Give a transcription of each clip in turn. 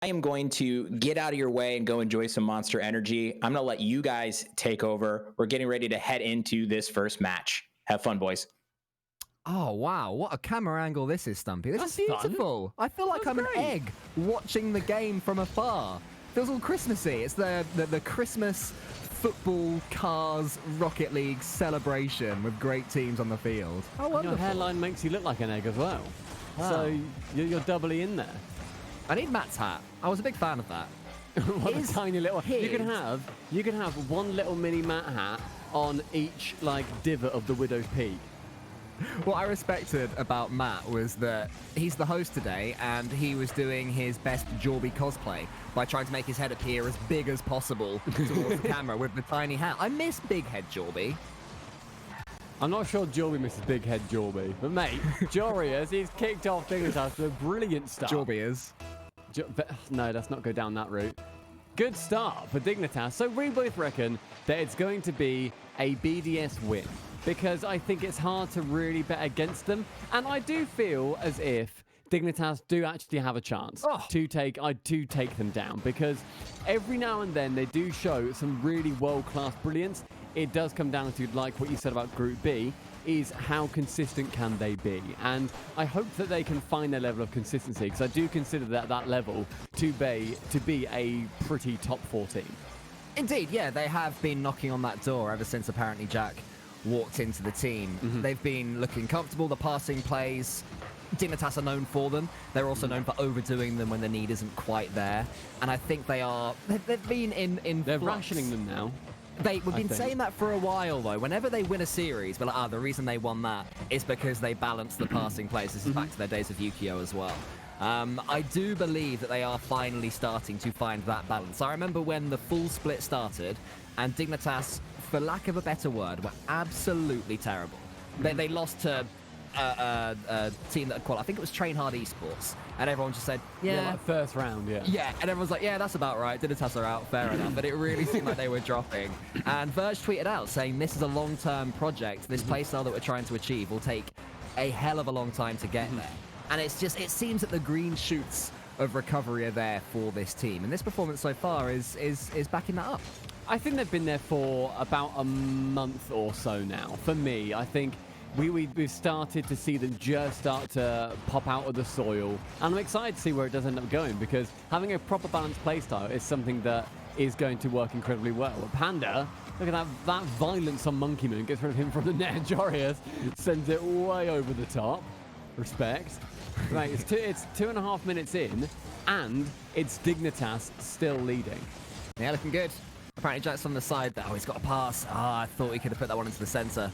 I am going to get out of your way and go enjoy some Monster Energy. I'm going to let you guys take over. We're getting ready to head into this first match. Have fun, boys. Oh, wow. What a camera angle this is, Stumpy. This is beautiful. Fun. I feel like I'm an egg watching the game from afar. Feels all Christmassy. It's the Christmas football, cars, Rocket League celebration with great teams on the field. Oh, wonderful. Your hairline makes you look like an egg as well. Wow. So you're doubly in there. I need Matt's hat. I was a big fan of that. What a tiny little... You can have one little mini Matt hat on each, like, divot of the Widow's Peak. What I respected about Matt was that he's the host today, and he was doing his best Jorby cosplay by trying to make his head appear as big as possible towards the camera with the tiny hat. I miss big head Jorby. I'm not sure Jorby misses big head Jorby, but mate, Jorius, he's kicked off Dignitas with a brilliant start. Jorby is. No, let's not go down that route. Good start for Dignitas. So we both reckon that it's going to be a BDS win, because I think it's hard to really bet against them. And I do feel as if Dignitas do actually have a chance to take them down, because every now and then they do show some really world-class brilliance. It does come down to, like what you said about Group B, is how consistent can they be? And I hope that they can find their level of consistency, because I do consider that level to be a pretty top 4 team. Indeed, yeah, they have been knocking on that door ever since apparently Jack walked into the team. They've been looking comfortable, the passing plays. Dignitas are known for them. They're also known for overdoing them when the need isn't quite there. And I think they've been in They're flux. rationing them now. We've been saying that for a while, though. Whenever they win a series, we're like, the reason they won that is because they balanced the passing plays. This is back to their days of Yukio as well. I do believe that they are finally starting to find that balance. I remember when the full split started, and Dignitas, for lack of a better word, were absolutely terrible. They lost to a team that qualified. I think it was Train Hard Esports, and everyone just said, yeah, like first round, yeah, and everyone's like, yeah, that's about right. Dignitas are out, fair enough. But it really seemed like they were dropping. And Verge tweeted out saying, this is a long-term project. This playstyle that we're trying to achieve will take a hell of a long time to get there. And it seems that the green shoots of recovery are there for this team, and this performance so far is backing that up. I think they've been there for about a month or so now. For me, I think we've started to see them just start to pop out of the soil, and I'm excited to see where it does end up going, because having a proper balanced playstyle is something that is going to work incredibly well. Panda, look at that violence on Monkey Moon, gets rid of him from the net. Jorius sends it way over the top. Respect. Right, it's 2.5 minutes in, and it's Dignitas still leading. Yeah, looking good. Apparently Jack's on the side there. Oh, he's got a pass. I thought he could have put that one into the centre.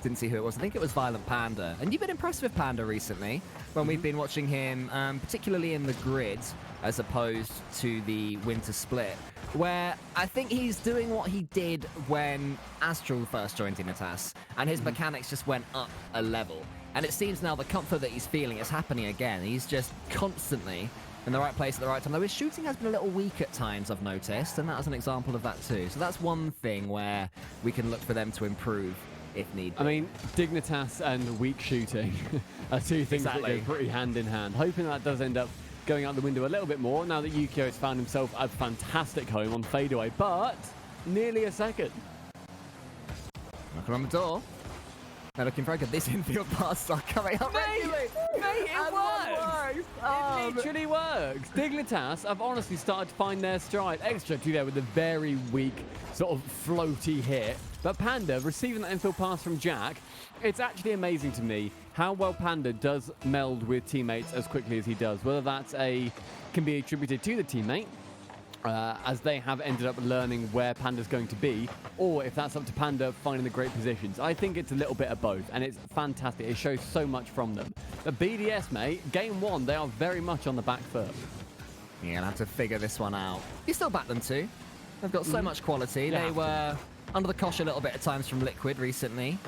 Didn't see who it was. I think it was Violent Panda. And you've been impressed with Panda recently, when we've been watching him, particularly in the grid, as opposed to the winter split, where I think he's doing what he did when Astral first joined Dignitas, and his mechanics just went up a level. And it seems now the comfort that he's feeling is happening again. He's just constantly in the right place at the right time. Though his shooting has been a little weak at times, I've noticed, and that was an example of that too. So that's one thing where we can look for them to improve if need be. I mean, Dignitas and weak shooting are two things that go pretty hand in hand. Hoping that does end up going out the window a little bit more now that Yukio has found himself a fantastic home on fadeaway, but nearly a second. Knocking on the door. They're looking very good. This infield pass are coming up regularly. Mate, it works! It literally works. Dignitas have honestly started to find their stride. Extra to there with a very weak, sort of floaty hit. But Panda receiving that infield pass from Jack, it's actually amazing to me how well Panda does meld with teammates as quickly as he does. Whether that's can be attributed to the teammate, as they have ended up learning where Panda's going to be, or if that's up to Panda finding the great positions. I think it's a little bit of both, and it's fantastic. It shows so much from them. But BDS, mate, game 1, they are very much on the back foot. You're going to have to figure this one out. You still back them too. They've got so much quality. They were under the cosh a little bit at times from Liquid recently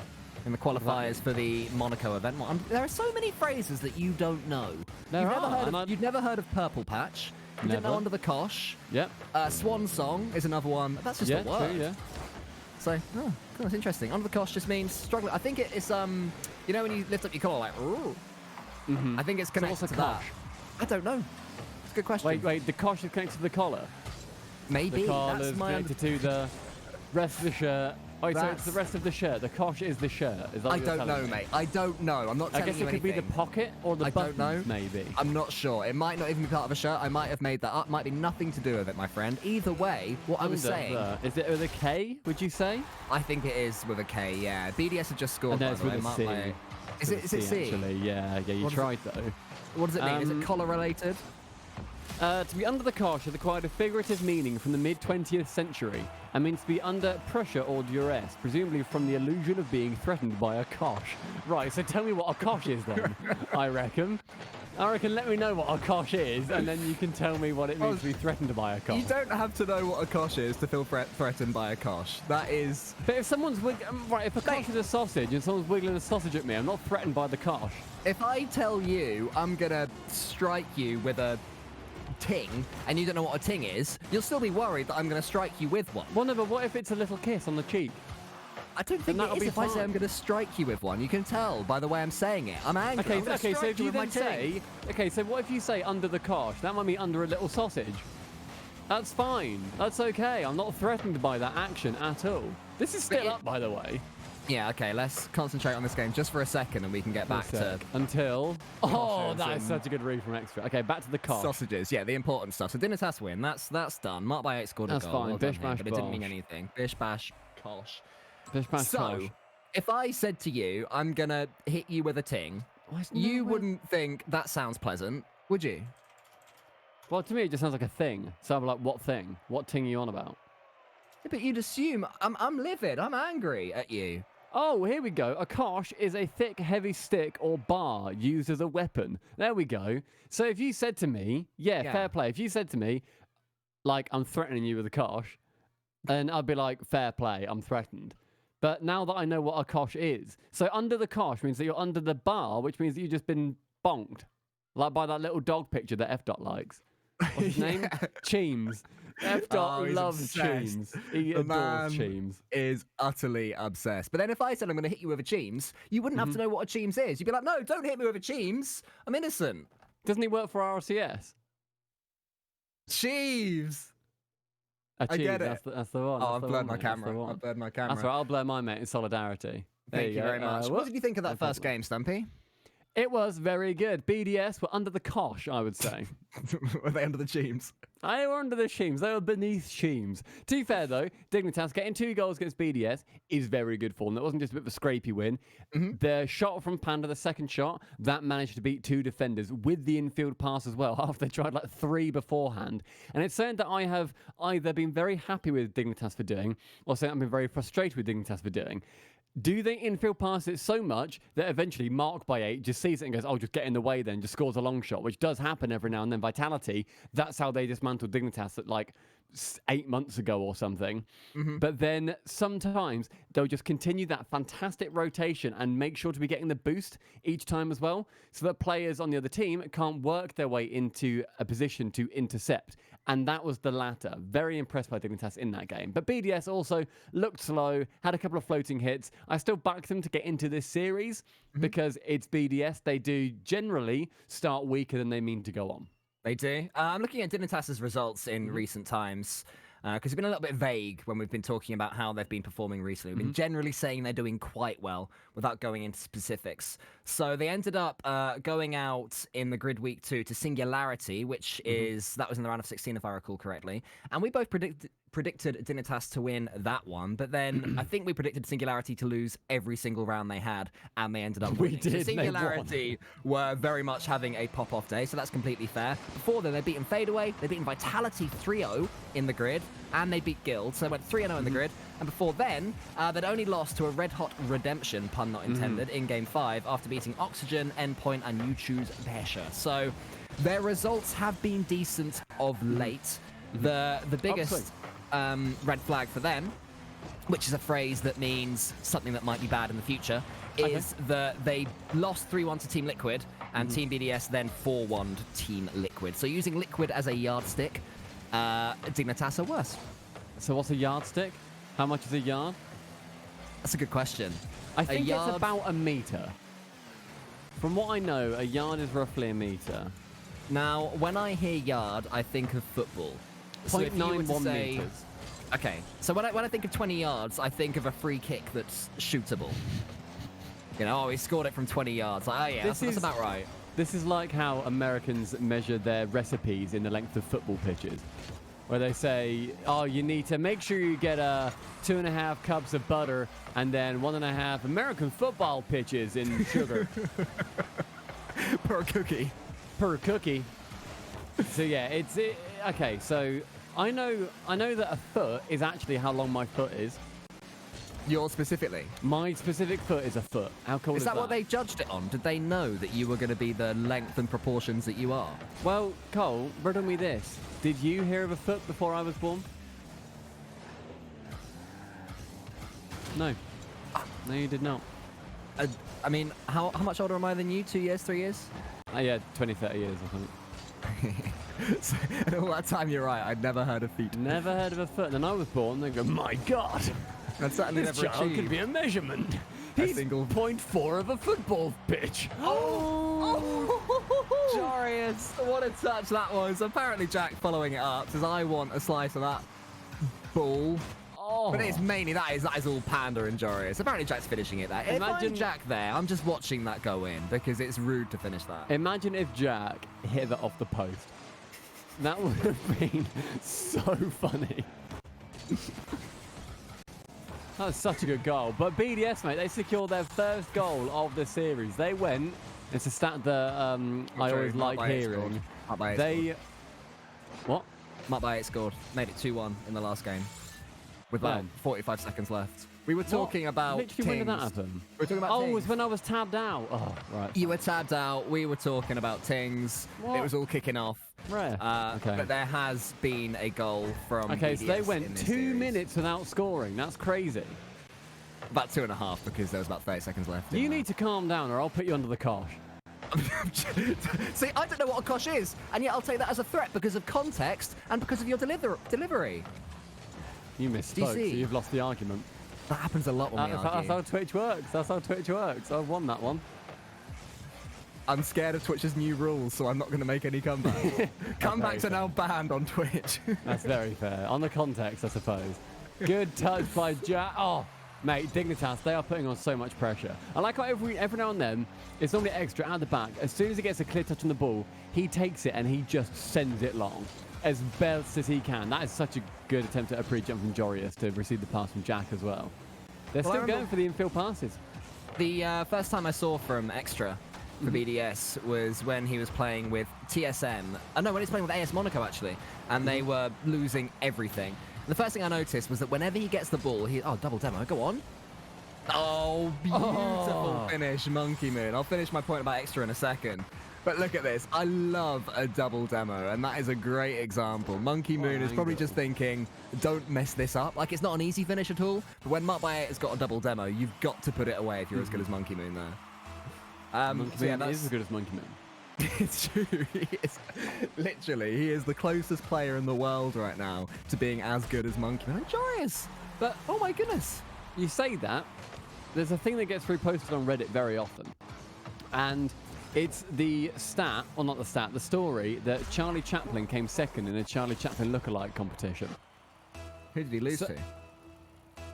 in the qualifiers for the Monaco event. There are so many phrases that you don't know. You've never heard of Purple Patch. You didn't know Under the Cosh. Yep. Swan Song is another one. That's just a word. True, yeah. So, that's interesting. Under the Cosh just means struggling. I think it's, you know when you lift up your collar like, ooh. I think it's connected to that. I don't know. It's a good question. Wait, the kosh is connected to the collar. Maybe. The collar's That's my connected to the rest of the shirt. Oh, so it's the rest of the shirt. The kosh is the shirt. Is that what I you're don't telling know, me? mate. I don't know. I'm not I telling guess you it could be the anything. pocket or the I buttons, don't know. maybe. I'm not sure. It might not even be part of a shirt. I might have made that up. Might be nothing to do with it, my friend. Either way, what I was saying... Is it with a K, would you say? I think it is with a K, yeah. BDS have just scored, No, by it's the way. with a C. Is it C? Actually, yeah, you tried though. What does it mean? Is it collar related? To be under the kosh has acquired a figurative meaning from the mid-20th century and means to be under pressure or duress, presumably from the illusion of being threatened by a kosh. Right, so tell me what a kosh is then, I reckon. Let me know what a kosh is, and then you can tell me what it means to be threatened by a kosh. You don't have to know what a kosh is to feel threatened by a kosh. That is... But if someone's... if a kosh is a sausage and someone's wiggling a sausage at me, I'm not threatened by the kosh. If I tell you I'm going to strike you with a ting, and you don't know what a ting is, you'll still be worried that I'm going to strike you with one. Well, no, but what if it's a little kiss on the cheek? I don't think it is if I say I'm going to strike you with one. You can tell by the way I'm saying it. I'm angry. Okay, so if you then say... Okay, so what if you say under the kosh? That might mean under a little sausage. That's fine. That's okay. I'm not threatened by that action at all. This is still up, by the way. Yeah, okay, let's concentrate on this game just for a second and we can get back to... Until... Oh, that is such a good read from Extra. Okay, back to the kosh. Sausages, yeah, the important stuff. So Dignitas win. That's done. Mark by 8 scored a goal. That's fine. Well Bish, done, bash, but it didn't mean bosh. anything. Bish, bash, kosh. Bish, bash, So, kosh. if I said to you, I'm going to hit you with a ting, you wouldn't think that sounds pleasant, would you? Well, to me, it just sounds like a thing. So I'm like, what thing? What ting are you on about? Yeah, but you'd assume I'm livid. I'm angry at you. Oh, here we go. A kosh is a thick, heavy stick or bar used as a weapon. There we go. So if you said to me, fair play. If you said to me, like, I'm threatening you with a kosh, then I'd be like, fair play, I'm threatened. But now that I know what a kosh is, so under the kosh means that you're under the bar, which means that you've just been bonked. Like by that little dog picture that F. Dot likes. What's his name? Cheems. F. Dot loves Cheems. He adores Cheems. Is utterly obsessed. But then if I said I'm going to hit you with a Cheems, you wouldn't have to know what a Cheems is. You'd be like, no, don't hit me with a Cheems. I'm innocent. Doesn't he work for RCS? Cheeves. I get it. That's the one. Oh, I've blurred my camera. I've blurred my camera. That's right. I'll blur my mate in solidarity. Thank you very much. What did you think of that first game, Stumpy? It was very good. BDS were under the kosh, I would say. Were they under the Cheems? They were under the Cheems. They were beneath Cheems. To be fair, though, Dignitas getting 2 goals against BDS is very good for them. It wasn't just a bit of a scrapey win. The shot from Panda, the second shot, that managed to beat 2 defenders with the infield pass as well, after they tried like 3 beforehand. And it's something that I have either been very happy with Dignitas for doing, or something I've been very frustrated with Dignitas for doing. Do they infield pass it so much that eventually Mark by 8 just sees it and goes, oh, just get in the way then, just scores a long shot, which does happen every now and then. Vitality, that's how they dismantled Dignitas at like 8 months ago or something. But then sometimes they'll just continue that fantastic rotation and make sure to be getting the boost each time as well, so that players on the other team can't work their way into a position to intercept. And that was the latter. Very impressed by Dignitas in that game. But BDS also looked slow, had a couple of floating hits. I still back them to get into this series because it's BDS. They do generally start weaker than they mean to go on. They do. I'm looking at Dignitas' results in recent times because it's been a little bit vague when we've been talking about how they've been performing recently. We've been generally saying they're doing quite well without going into specifics. So they ended up going out in the grid week 2 to Singularity, which that was in the round of 16 if I recall correctly. And we both predicted Dignitas to win that one, but then I think we predicted Singularity to lose every single round they had, and they ended up winning. We did. So Singularity were very much having a pop-off day, so that's completely fair. Before then, they'd beaten Fadeaway, they'd beaten Vitality 3-0 in the grid, and they beat Guild, so they went 3-0 in the grid. And before then, they'd only lost to a Red Hot Redemption, pun not intended, in Game 5 after beating Oxygen, Endpoint, and You Choose Pesha. So their results have been decent of late. The biggest red flag for them, which is a phrase that means something that might be bad in the future, is that they lost 3-1 to Team Liquid, and Team BDS then 4-1'd Team Liquid. So using Liquid as a yardstick, Dignitas are worse. So what's a yardstick? How much is a yard? That's a good question. I think it's about a meter. From what I know, a yard is roughly a meter. Now, when I hear yard, I think of football. So if you were to 0.91 say- meters. Okay, so when I think of 20 yards, I think of a free kick that's shootable. You know, he scored it from 20 yards. Like, oh yeah, that's about right. This is like how Americans measure their recipes in the length of football pitches. Where they say, oh, you need to make sure you get 2.5 cups of butter and then 1.5 American football pitches in sugar. Per cookie. Per cookie. So yeah, okay, so I know that a foot is actually how long my foot is. Yours specifically? My specific foot is a foot. How cool is Is that what they judged it on? Did they know that you were going to be the length and proportions that you are? Well, Cole, riddle me this. Did you hear of a foot before I was born? No. No, you did not. I mean, how much older am I than you? 2 years, 3 years? Yeah, 20, 30 years, I think. So, and all that time, you're right. I'd never heard of feet. Never heard of a foot. Then I was born, they go, my God, That's certainly this never child achieved. could be a measurement. A He's single- 0.4 of a football pitch. Jarius, what a touch that was. Apparently Jack following it up says, I want a slice of that ball. Oh. But it's mainly, that is all Panda and Jarius. Apparently Jack's finishing it there. If Imagine- I'm Jack there, I'm just watching that go in because it's rude to finish that. Imagine if Jack hit that off the post. That would have been so funny. That was such a good goal. But BDS, mate, they secured their first goal of the series. They went, it's a stat that I always like hearing. They, what? Mark Bayet scored. Made it 2-1 in the last game. With about When? 45 seconds left. We were talking about Literally, when did that Tings. happen? We were talking about Oh, it Tings. was when I was tabbed out. Oh, right. You were tabbed out. We were talking about Tings. What? It was all kicking off. Rare. Okay. But there has been a goal from Okay, BDS so they in went this 2 series. minutes without scoring. That's crazy. About 2.5 because there was about 30 seconds left. You need to calm down or I'll put you under the cosh. See, I don't know what a kosh is, and yet I'll take that as a threat because of context and because of your delivery. You misspoke, so DC. you've lost the argument. That happens a lot when we That's argue. how Twitch works. That's how Twitch works. I've won that one. I'm scared of Twitch's new rules, so I'm not going to make any comebacks. Comebacks are now banned on Twitch. That's very fair. On the context, I suppose. Good touch by Jack. Oh, mate, Dignitas, they are putting on so much pressure. I like how every now and then, it's normally extra out the back. As soon as he gets a clear touch on the ball, he takes it and he just sends it long. As best as he can. That is such a good attempt at a pre-jump from Jorius to receive the pass from Jack as well. They're Well, I still going remember- for the infield passes. The first time I saw from Extra for BDS was when he was playing with TSM. No, when he was playing with AS Monaco, actually. And they were losing everything. The first thing I noticed was that whenever he gets the ball, oh, double demo, go on. Oh, beautiful finish, Monkey Moon. I'll finish my point about Extra in a second. But look at this. I love a double demo, and that is a great example. Monkey What Moon an is probably angle. just thinking, don't mess this up. Like, it's not an easy finish at all. But when Mark Bayet has got a double demo, you've got to put it away if you're as good as Monkey Moon there. Monkey so yeah, Moon is that's- as good as Monkey Moon. It's true. He is, literally, he is the closest player in the world right now to being as good as Monkey Moon. And Jarius. But, oh my goodness. You say that, there's a thing that gets reposted on Reddit very often. And it's the stat, or not the stat, the story that Charlie Chaplin came second in a Charlie Chaplin lookalike competition. Who did he lose So- to?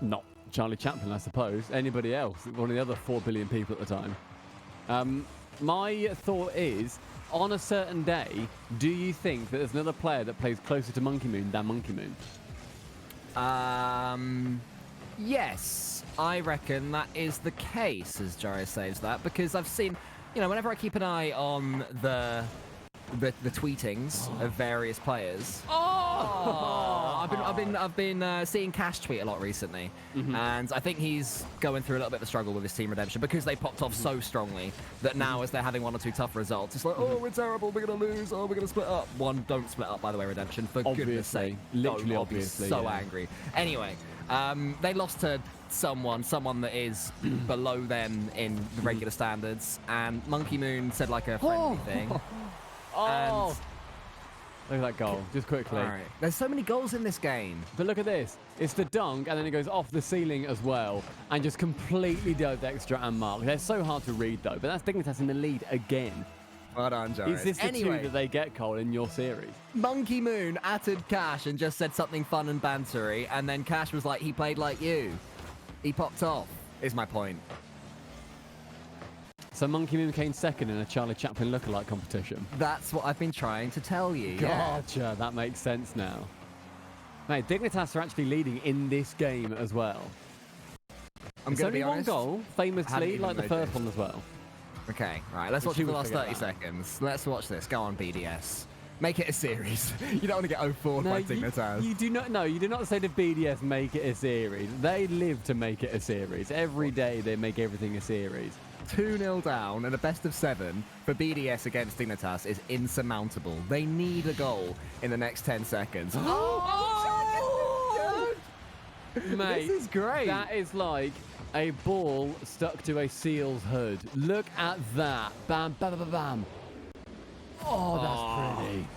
Not Charlie Chaplin, I suppose. Anybody else. One of the other 4 billion people at the time. My thought is, on a certain day, do you think that there's another player that plays closer to Monkey Moon than Monkey Moon? Yes, I reckon that is the case, as Jarius says that, because I've seen, whenever I keep an eye on the tweetings of various players. I've been seeing Cash tweet a lot recently, and I think he's going through a little bit of a struggle with his team redemption because they popped off so strongly that now, as they're having 1 or 2 tough results, it's like, oh, we're terrible, we're gonna lose, oh, we're gonna split up. One, don't split up, by the way, redemption, for goodness Obviously. sake. Literally, I'll be obviously, so yeah. angry. Anyway, they lost to someone that is below them in the regular standards, and Monkey Moon said like a friendly thing. Oh! Look at that goal, just quickly. All right. There's so many goals in this game. But look at this. It's the dunk, and then it goes off the ceiling as well, and just completely dove Extra and Mark. They're so hard to read, though, but that's Dignitas in the lead again. Well done, Joris. Is this the two that they get, Cole, in your series? Monkey Moon atted Cash and just said something fun and bantery, and then Cash was like, he played like you. He popped off, is my point. So Monkey Moon came second in a Charlie Chaplin lookalike competition. That's what I've been trying to tell you. Gotcha, yeah. That makes sense now. Mate, Dignitas are actually leading in this game as well. I'm it's going to be only honest. One goal, famously, like the first one as well. Okay, right, let's watch it for the last 30 seconds. Let's watch this. Go on, BDS. Make it a series. You don't want to get 0-4 by Dignitas. You do not say to BDS make it a series. They live to make it a series. Every day they make everything a series. 2-0 down and a best of 7 for BDS against Dignitas is insurmountable. They need a goal in the next 10 seconds. Mate, this is great. That is like a ball stuck to a seal's hood. Look at that. Bam, bam, bam, bam. Oh, that's pretty.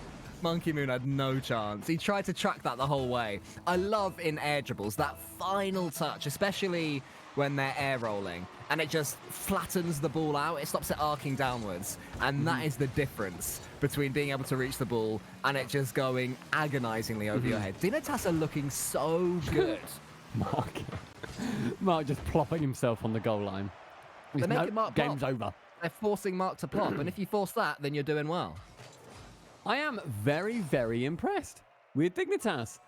Monkey Moon had no chance. He tried to track that the whole way. I love in air dribbles that final touch, especially when they're air rolling, and it just flattens the ball out. It stops it arcing downwards, and that is the difference between being able to reach the ball and it just going agonizingly over your head. Dignitas are looking so good. Mark just plopping himself on the goal line. They're making Mark game's plop. over. They're forcing Mark to plop, and if you force that, then you're doing well. I am very, very impressed with Dignitas.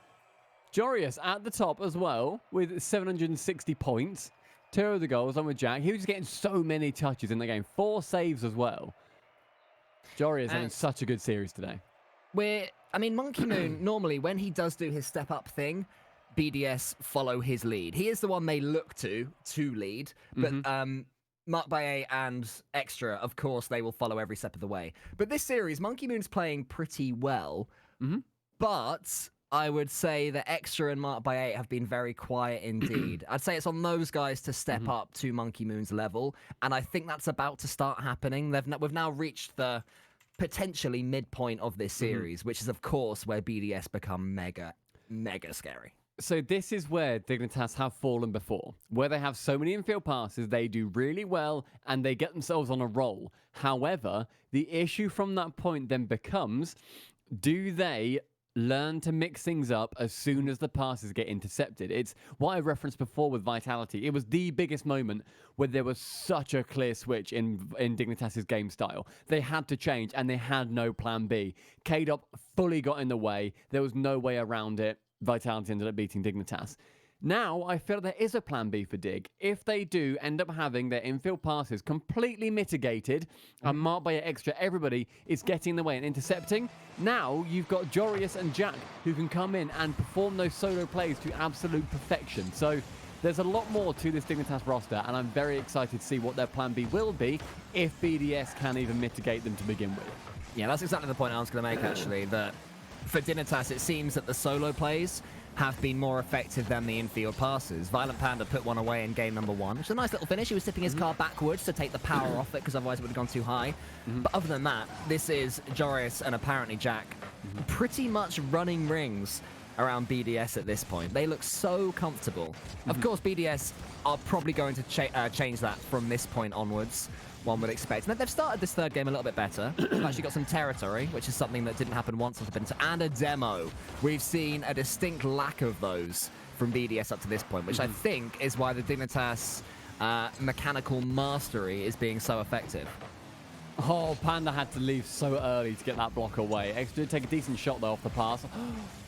Jorius at the top as well with 760 points. 2 of the goals on with Jack. He was getting so many touches in the game. 4 saves as well. Jorius having such a good series today. Monkey Moon, normally when he does do his step-up thing, BDS follow his lead. He is the one they look to lead, but Mark Baye and Extra, of course, they will follow every step of the way. But this series, Monkey Moon's playing pretty well, but I would say that Extra and Mark Baye have been very quiet indeed. I'd say it's on those guys to step up to Monkey Moon's level, and I think that's about to start happening. We've now reached the potentially midpoint of this series, which is, of course, where BDS become mega, mega scary. So this is where Dignitas have fallen before, where they have so many infield passes, they do really well, and they get themselves on a roll. However, the issue from that point then becomes, do they learn to mix things up as soon as the passes get intercepted? It's what I referenced before with Vitality. It was the biggest moment where there was such a clear switch in Dignitas' game style. They had to change, and they had no plan B. K-Dop fully got in the way. There was no way around it. Vitality ended up beating Dignitas. Now, I feel there is a plan B for Dig. If they do end up having their infield passes completely mitigated, and Mark by Extra, everybody is getting in the way and intercepting, now you've got Jorius and Jack who can come in and perform those solo plays to absolute perfection. So there's a lot more to this Dignitas roster, and I'm very excited to see what their plan B will be if BDS can even mitigate them to begin with. Yeah, that's exactly the point I was going to make, actually, that for Dignitas, it seems that the solo plays have been more effective than the infield passes. Violent Panda put one away in game number 1, which is a nice little finish. He was tipping his car backwards to take the power off it, because otherwise it would have gone too high. But other than that, this is Jorius and apparently Jack pretty much running rings around BDS at this point. They look so comfortable. Of course, BDS are probably going to change that from this point onwards, one would expect. And they've started this third game a little bit better. They've actually got some territory, which is something that didn't happen once with the Benito, and a demo. We've seen a distinct lack of those from BDS up to this point, which I think is why the Dignitas mechanical mastery is being so effective. Oh, Panda had to leave so early to get that block away. Extra did take a decent shot, though, off the pass.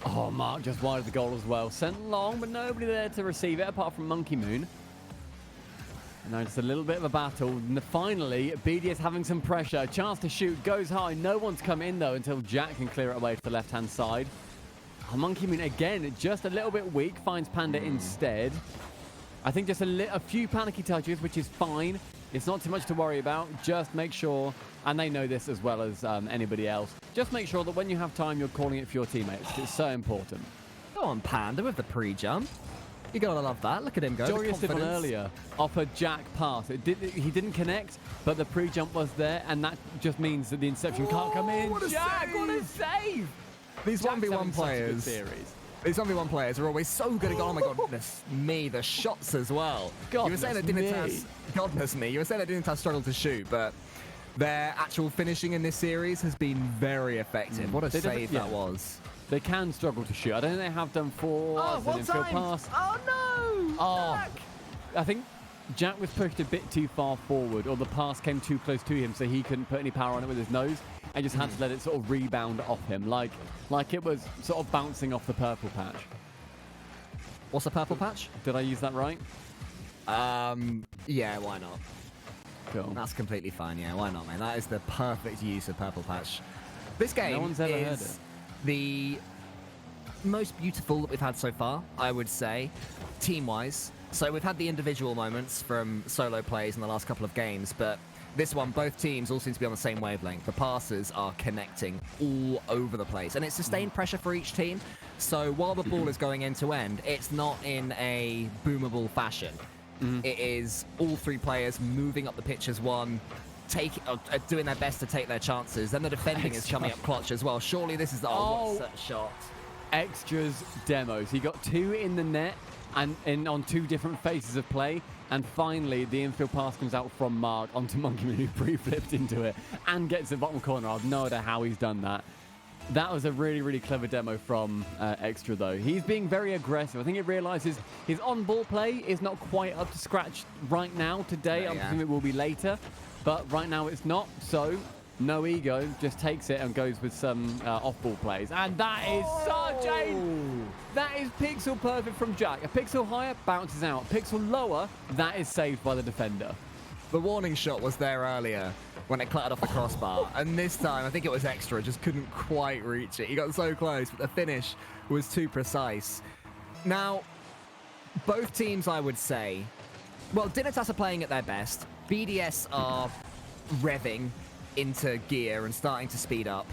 Oh, Mark just wide of the goal as well. Sent long, but nobody there to receive it, apart from Monkey Moon. And now just a little bit of a battle. And finally, BDS having some pressure. Chance to shoot, goes high. No one's come in, though, until Jack can clear it away to the left-hand side. Oh, Monkey Moon, again, just a little bit weak. Finds Panda instead. I think just a few panicky touches, which is fine. It's not too much to worry about. Just make sure, and they know this as well as anybody else, just make sure that when you have time, you're calling it for your teammates. It's so important. Go on, Panda, with the pre-jump. You gotta love that. Look at him go. Jorius did one earlier off a Jack pass. He didn't connect, but the pre-jump was there, and that just means that the interception can't come in. What a Jack, save! what a save! These Jack's 1v1 players. These 1v1 players are always so good at going, oh my goodness me, the shots as well. You were saying that Dignitas, goodness me, you were saying that Dignitas struggled to shoot, but their actual finishing in this series has been very effective. What a They save yeah. that was. They can struggle to shoot. I don't think they have done for an infield pass. Oh, no! Oh, Jack! I think Jack was pushed a bit too far forward, or the pass came too close to him, so he couldn't put any power on it with his nose, and just had to let it sort of rebound off him, like it was sort of bouncing off the purple patch. What's the purple patch? Did I use that right? Yeah, why not? Cool. That's completely fine, yeah, why not, man? That is the perfect use of purple patch. This game No one's ever heard is it. the most beautiful that we've had so far, I would say, team-wise. So we've had the individual moments from solo plays in the last couple of games, but this one, both teams all seem to be on the same wavelength. The passes are connecting all over the place, and it's sustained pressure for each team. So while the ball is going end to end, it's not in a boomable fashion. It is all three players moving up the pitch as one, doing their best to take their chances. Then the defending is coming up clutch as well. Surely this is what a shot. Extras demos. He got 2 in the net and on 2 different phases of play. And finally, the infield pass comes out from Mark onto Monkey Man, who pre-flipped into it and gets the bottom corner. I've no idea how he's done that. That was a really, really clever demo from Extra, though. He's being very aggressive. I think he realizes his on-ball play is not quite up to scratch right now, today. I'm assuming it will be later. But right now it's not, so no ego, just takes it and goes with some off-ball plays. And that is such a... That is pixel perfect from Jack. A pixel higher, bounces out. Pixel lower, that is saved by the defender. The warning shot was there earlier when it clattered off the crossbar. And this time, I think it was Extra, just couldn't quite reach it. He got so close, but the finish was too precise. Now, both teams, I would say... Well, Dignitas are playing at their best. BDS are revving into gear and starting to speed up.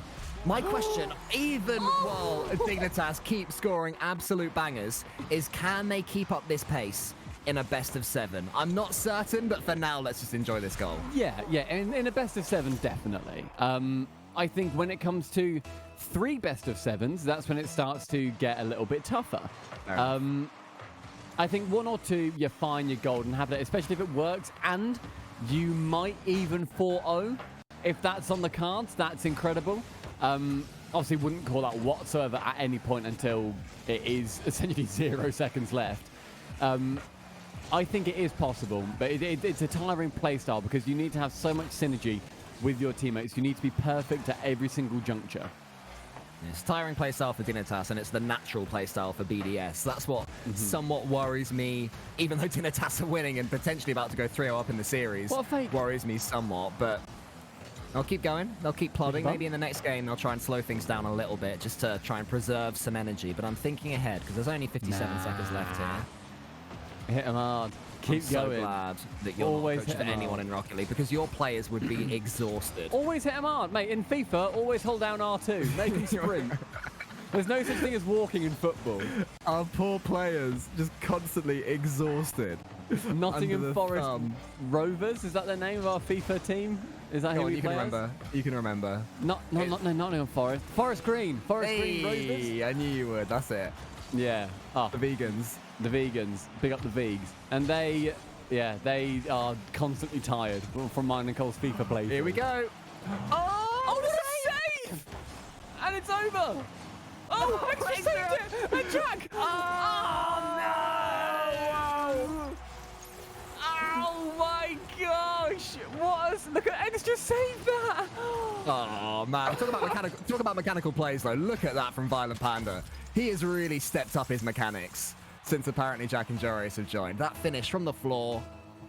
My question, even while Dignitas keep scoring absolute bangers, is can they keep up this pace in a best of 7? I'm not certain, but for now, let's just enjoy this goal. Yeah, in a best of 7, definitely. I think when it comes to 3 best of 7s, that's when it starts to get a little bit tougher. I think 1 or 2, you're fine, you're golden, have that, especially if it works, and you might even 4-0. If that's on the cards, that's incredible. Obviously, wouldn't call that whatsoever at any point until it is essentially 0 seconds left. I think it is possible, but it's a tiring playstyle because you need to have so much synergy with your teammates. You need to be perfect at every single juncture. It's tiring playstyle for Dignitas, and it's the natural playstyle for BDS. That's what somewhat worries me, even though Dignitas are winning and potentially about to go 3-0 up in the series. What a fake. Worries me somewhat, but they'll keep going. They'll keep plodding. Maybe in the next game they'll try and slow things down a little bit just to try and preserve some energy. But I'm thinking ahead because there's only 57 seconds left here. Hit him hard. Keep I'm going. so glad that you're Always not coach hit for 'em anyone hard. in Rocket League because your players would be exhausted. Always hit him hard, mate. In FIFA, always hold down R2. Make him sprint. There's no such thing as walking in football. Our poor players just constantly exhausted. Nottingham Forest Rovers, is that the name of our FIFA team? Is that who we you play can as? remember. You can remember. No, Nottingham Forest. Forest Green. Forest Green Rovers. Hey, I knew you would. That's it. Yeah. Oh, The vegans. the vegans. Big up the vegs. And they are constantly tired from mine and Cole's FIFA play. Here we go. Oh, what a save! And it's over. Oh, Extra saved it! And Jack! Oh, no! Oh, my gosh! Look at Extra saved that! Oh, man. Talk about mechanical plays, though. Look at that from Violent Panda. He has really stepped up his mechanics since apparently Jack and Joris have joined. That finish from the floor,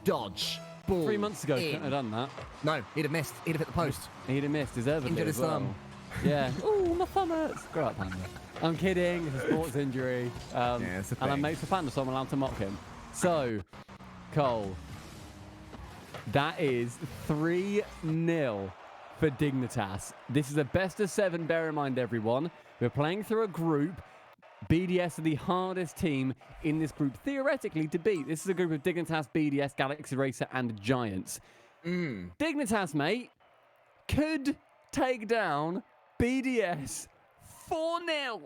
dodge, ball 3 months ago, in. couldn't have done that. No, he'd have missed. He'd have hit the post. He'd have missed, deservedly Injured as his well. thumb. Yeah. Ooh, my thumb hurts. Grow up, Panda. I'm kidding. It's a sports injury. it's a and I'm thing. mates with Panda, so I'm allowed to mock him. So, Cole, that is 3-0 for Dignitas. This is a best of 7, bear in mind, everyone. We're playing through a group. BDS are the hardest team in this group, theoretically, to beat. This is a group of Dignitas, BDS, Galaxy Racer, and Giants. Dignitas, mate, could take down BDS 4-0.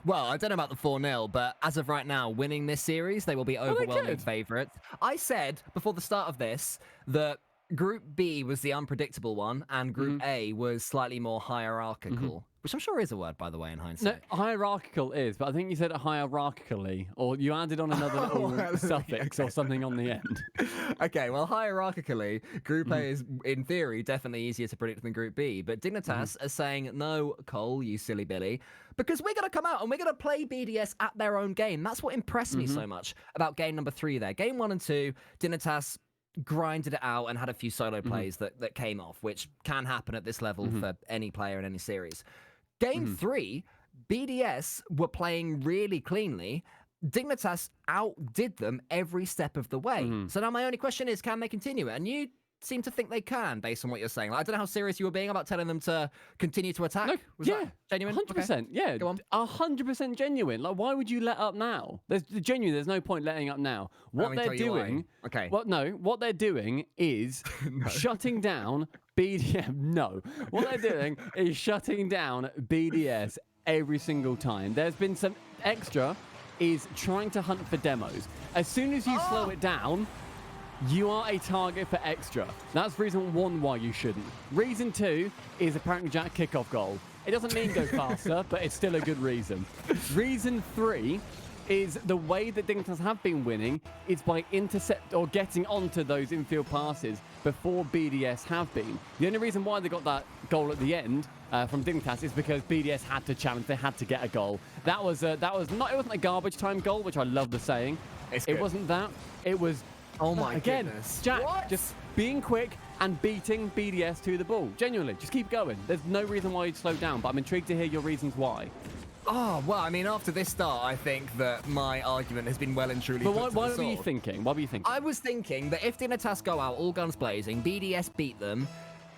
Well, I don't know about the 4-0, but as of right now, winning this series, they will be overwhelming could. favourites. I said before the start of this that Group B was the unpredictable one, and Group A was slightly more hierarchical, which I'm sure is a word, by the way, in No, hindsight. hierarchical is, but I think you said it hierarchically, or you added on another little suffix or something on the end. Okay, well, hierarchically, Group A is, in theory, definitely easier to predict than Group B. But Dignitas are saying, no, Cole, you silly Billy, because we're going to come out and we're going to play BDS at their own game. That's what impressed me so much about game number 3 there. Game 1 and 2, Dignitas grinded it out and had a few solo plays that came off, which can happen at this level for any player in any series. Game 3, BDS were playing really cleanly. Dignitas outdid them every step of the way. So now my only question is, can they continue it? And you seem to think they can, based on what you're saying. Like, I don't know how serious you were being about telling them to continue to attack. No, Was yeah, that genuine? 100%. Okay. Yeah, Go on. 100% genuine. Like, why would you let up now? There's no point letting up now. What me they're tell you why. doing, Okay. what they're doing is shutting down BDS. No, what they're doing is shutting down BDS every single time. There's been some extra is trying to hunt for demos. As soon as you slow it down, you are a target for extra. That's reason 1 why you shouldn't. Reason 2 is apparently Jack kickoff goal. It doesn't mean go faster, but it's still a good reason. Reason 3 is the way that Dignitas have been winning is by intercept or getting onto those infield passes before BDS have been. The only reason why they got that goal at the end from Dignitas is because BDS had to challenge. They had to get a goal. It wasn't a garbage time goal, which I love the saying. It wasn't that. It was again, goodness. Jack just being quick and beating BDS to the ball. Genuinely, just keep going. There's no reason why you'd slow down, but I'm intrigued to hear your reasons why. Oh, well, I mean, after this start, I think that my argument has been well and truly But put to why the were you sword. thinking? What were you thinking? I was thinking that if Dignitas go out all guns blazing, BDS beat them,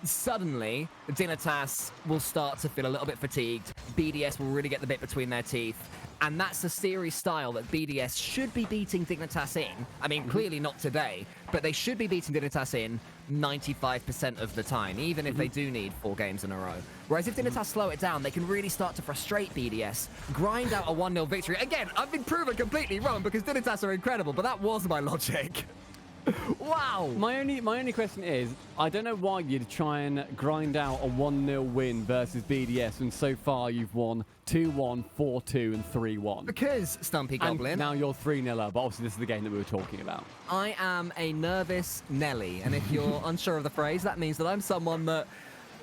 suddenly Dignitas will start to feel a little bit fatigued. BDS will really get the bit between their teeth. And that's the series style that BDS should be beating Dignitas in. I mean, clearly not today, but they should be beating Dignitas in 95% of the time, even if they do need 4 games in a row. Whereas if Dignitas slow it down, they can really start to frustrate BDS, grind out a 1-0 victory. Again, I've been proven completely wrong because Dignitas are incredible, but that was my logic. Wow. My only question is, I don't know why you'd try and grind out a 1-0 win versus BDS when so far you've won 2-1, 4-2, and 3-1. Because, Stumpy Goblin, And now you're 3-0 up, but obviously this is the game that we were talking about. I am a nervous Nelly, and if you're unsure of the phrase, that means that I'm someone that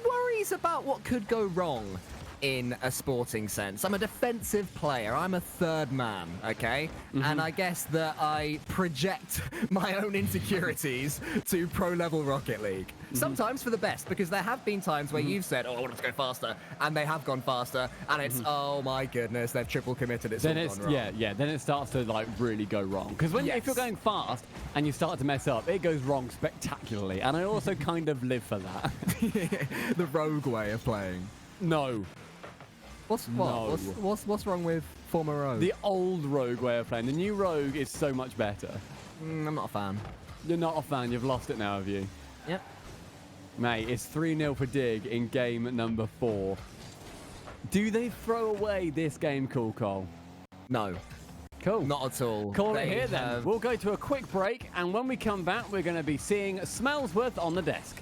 worries about what could go wrong in a sporting sense. I'm a defensive player. I'm a third man, okay? And I guess that I project my own insecurities to pro-level Rocket League. Sometimes for the best, because there have been times where you've said, oh, I want it to go faster, and they have gone faster, and it's, oh my goodness, they've triple committed, it's Then all it's gone wrong. then it starts to like really go wrong. Because if you're going fast and you start to mess up, it goes wrong spectacularly. And I also kind of live for that. The rogue way of playing. No. What's No. what's wrong with former rogue? The old Rogue way of playing. The new Rogue is so much better. I'm not a fan. You're not a fan. You've lost it now, have you? Yep. Mate, it's 3-0 for Dig in game number 4. Do they throw away this game, Cole? No, Cool. not at all. Call it They here then. have- We'll go to a quick break, and when we come back, we're going to be seeing Smellsworth on the desk.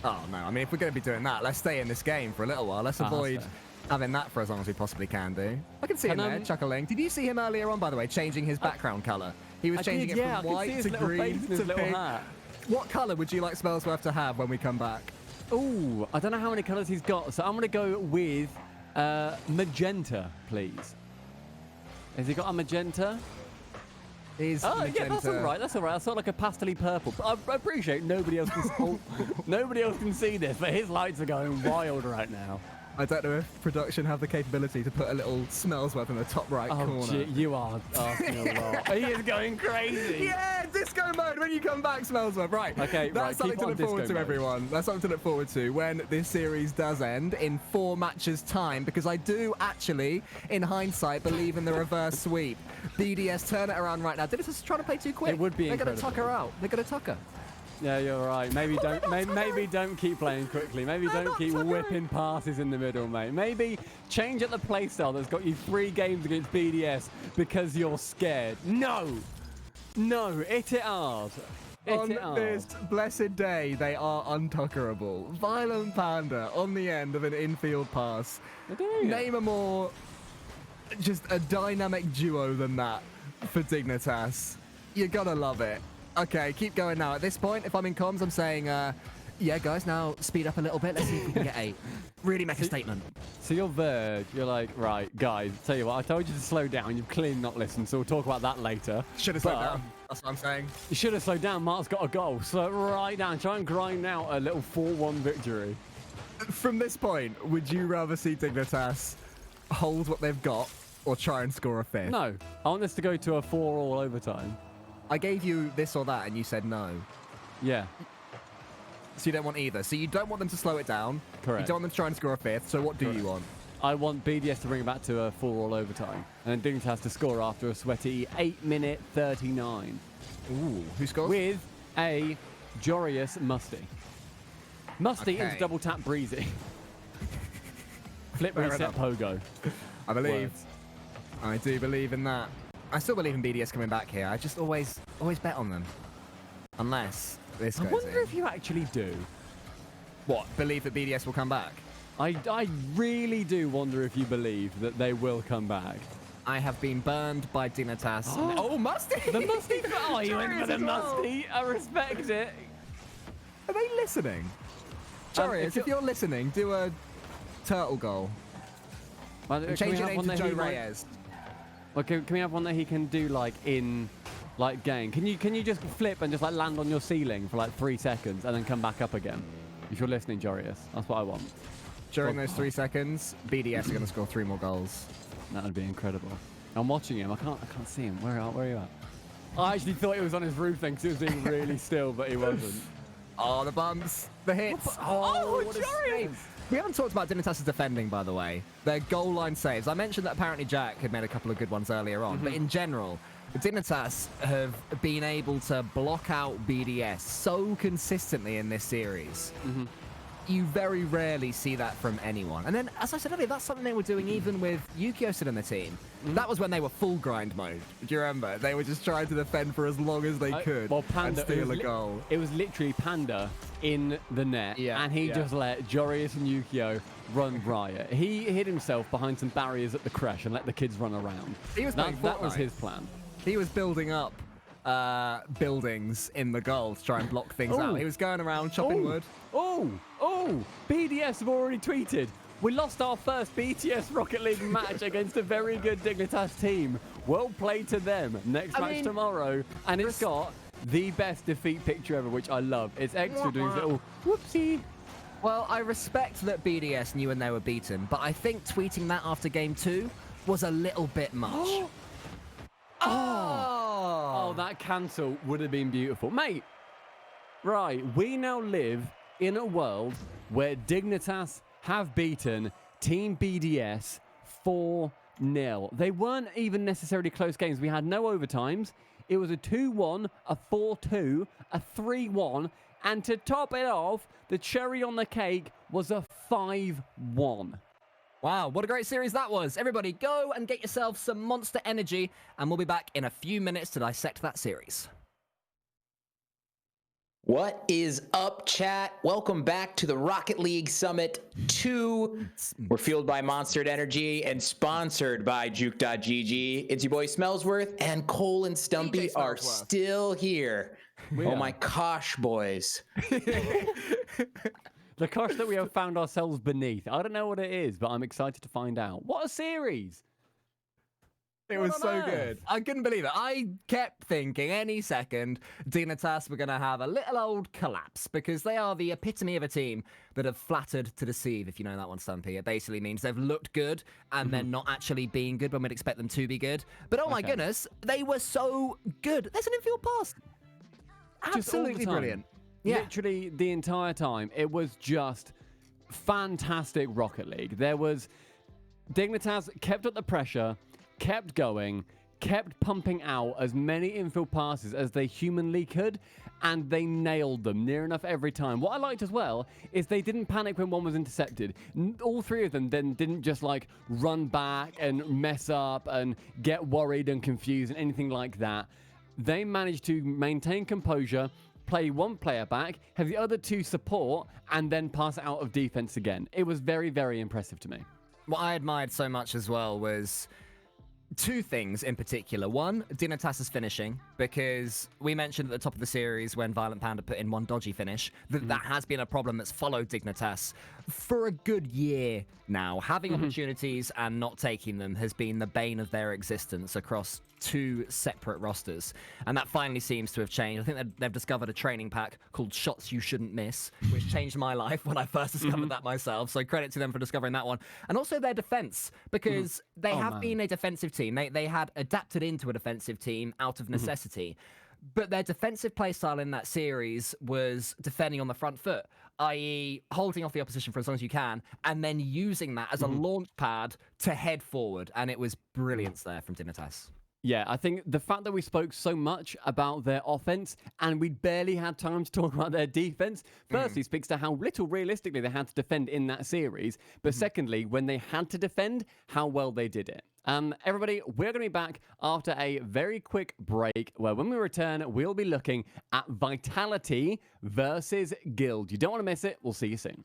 Oh no, I mean if we're going to be doing that, let's stay in this game for a little while. Let's that's avoid fair. having that for as long as we possibly can do. I can see him And, there chuckling. Did you see him earlier on, by the way, changing his background colour? He was I changing did, it yeah, from I could see white his to little green face and his to little pink. hat. What colour would you like Smellsworth to have when we come back? Ooh, I don't know how many colours he's got, so I'm going to go with magenta, please. Has he got a magenta? Is Oh, yeah, that's magenta- all right. That's all right. I saw like a pastel purple. But I appreciate nobody else can nobody else can see this, but his lights are going wild right now. I don't know if production have the capability to put a little Smellsworth in the top right Oh, corner. you are asking a lot. He is going crazy. Yeah, disco mode when you come back, Smellsworth. Right. Okay, That's right, something keep to on look forward disco to, mode. everyone. That's something to look forward to when this series does end in 4 matches' time, because I do actually, in hindsight, believe in the reverse sweep. BDS turn it around right now. Dignitas is trying to play too quick. It would be They're going to incredible. tuck her out. They're going to tuck her. Yeah, you're right. Maybe don't keep playing quickly. Maybe don't not keep tuckering. whipping passes in the middle, mate. Maybe change up the playstyle that's got you 3 games against BDS because you're scared. No, hit it hard. On it this blessed day, they are untuckerable. Violent Panda on the end of an infield pass. Name a more just a dynamic duo than that for Dignitas. You're gonna love it. Okay, keep going now. At this point, if I'm in comms, I'm saying, yeah, guys, now speed up a little bit. Let's see if we can get 8. Really make a statement. So you're Verge. You're like, right, guys, tell you what, I told you to slow down. You've clearly not listened, so we'll talk about that later. Should have slowed down. That's what I'm saying. You should have slowed down. Mark's got a goal. Slow right down. Try and grind out a little 4-1 victory. From this point, would you rather see Dignitas hold what they've got or try and score a 5th? No. I want this to go to a 4-all overtime. I gave you this or that, and you said no. Yeah. So you don't want either. So you don't want them to slow it down. Correct. You don't want them to try and score a 5th. So what do you want? I want BDS to bring it back to a 4-all overtime. And then Dignitas to score after a sweaty 8-minute 39. Ooh, who scores? With a Jorius Musty. Musty into double tap Breezy. Flip reset enough. Pogo. I believe. Words. I do believe in that. I still believe in BDS coming back here. I just always bet on them. Unless this I goes wonder in. if you actually do. What? Believe that BDS will come back? I really do wonder if you believe that they will come back. I have been burned by Dignitas. Oh, Musty! The Musty! Oh, you went for the Jarius as well. Musty. I respect it. Are they listening? Jarius, if you're listening, do a turtle goal. Well, And change your name to Joe Reyes. Well, can we have one that he can do like in like game? Can you just flip and just like land on your ceiling for like 3 seconds and then come back up again? If you're listening, Jorius, that's what I want. During those 3 seconds, BDS are going to score 3 more goals. That would be incredible. I'm watching him. I can't see him. Where are you at? I actually thought he was on his roof then because he was being really still, but he wasn't. Oh, the bumps, the hits. Oh, what a Jorius! save. We haven't talked about Dignitas' defending, by the way. Their goal line saves. I mentioned that apparently Jack had made a couple of good ones earlier on, but in general, Dignitas have been able to block out BDS so consistently in this series. You very rarely see that from anyone. And then, as I said earlier, that's something they were doing even with Yukio still in the team. That was when they were full grind mode. Do you remember? They were just trying to defend for as long as they could and steal a goal. It was literally Panda in the net, and he just let Jorius and Yukio run riot. He hid himself behind some barriers at the creche and let the kids run around. He was that was his plan. He was building up buildings in the goal to try and block things out. He was going around chopping wood. BDS have already tweeted. We lost our first BTS Rocket League match against a very good Dignitas team. Well played to them. Next match tomorrow. And it's got the best defeat picture ever, which I love. It's extra doing his little whoopsie. Well, I respect that BDS knew when they were beaten, but I think tweeting that after game 2 was a little bit much. Oh, that cancel would have been beautiful. Mate, right, we now live in a world where Dignitas have beaten Team BDS 4-0. They weren't even necessarily close games. We had no overtimes. It was a 2-1, a 4-2, a 3-1, and to top it off, the cherry on the cake was a 5-1. Wow, what a great series that was. Everybody, go and get yourself some Monster Energy, and we'll be back in a few minutes to dissect that series. What is up, chat? Welcome back to the Rocket League Summit 2. We're fueled by Monstered Energy and sponsored by Juke.gg. It's your boy Smellsworth, and Cole and Stumpy are still here. Oh my gosh, boys. The crush that we have found ourselves beneath. I don't know what it is, but I'm excited to find out. What a series! It was so good. I couldn't believe it. I kept thinking any second Dignitas were going to have a little old collapse because they are the epitome of a team that have flattered to deceive, if you know that one, Stumpy. It basically means they've looked good and they're not actually being good when we'd expect them to be good. But oh my goodness, they were so good. There's an infield pass. Absolutely brilliant. Yeah. Literally the entire time. It was just fantastic Rocket League. There was Dignitas kept up the pressure, kept going, kept pumping out as many infield passes as they humanly could, and they nailed them near enough every time. What I liked as well is they didn't panic when one was intercepted. All 3 of them then didn't just like run back and mess up and get worried and confused and anything like that. They managed to maintain composure, play one player back, have the other two support, and then pass out of defense again. It was very, very impressive to me. What I admired so much as well was two things in particular. One, Dignitas' finishing, because we mentioned at the top of the series when Violent Panda put in one dodgy finish, that has been a problem that's followed Dignitas for a good year now. Having opportunities and not taking them has been the bane of their existence across two separate rosters. And that finally seems to have changed. I think they've discovered a training pack called Shots You Shouldn't Miss, which changed my life when I first discovered that myself. So credit to them for discovering that one. And also their defense, because they have been a defensive team. They had adapted into a defensive team out of necessity. But their defensive playstyle in that series was defending on the front foot, i.e. holding off the opposition for as long as you can, and then using that as a launch pad to head forward. And it was brilliance there from Dignitas. Yeah, I think the fact that we spoke so much about their offense and we barely had time to talk about their defense, firstly speaks to how little realistically they had to defend in that series, but secondly, when they had to defend, how well they did it. Everybody, we're going to be back after a very quick break where when we return, we'll be looking at Vitality versus Guild. You don't want to miss it. We'll see you soon.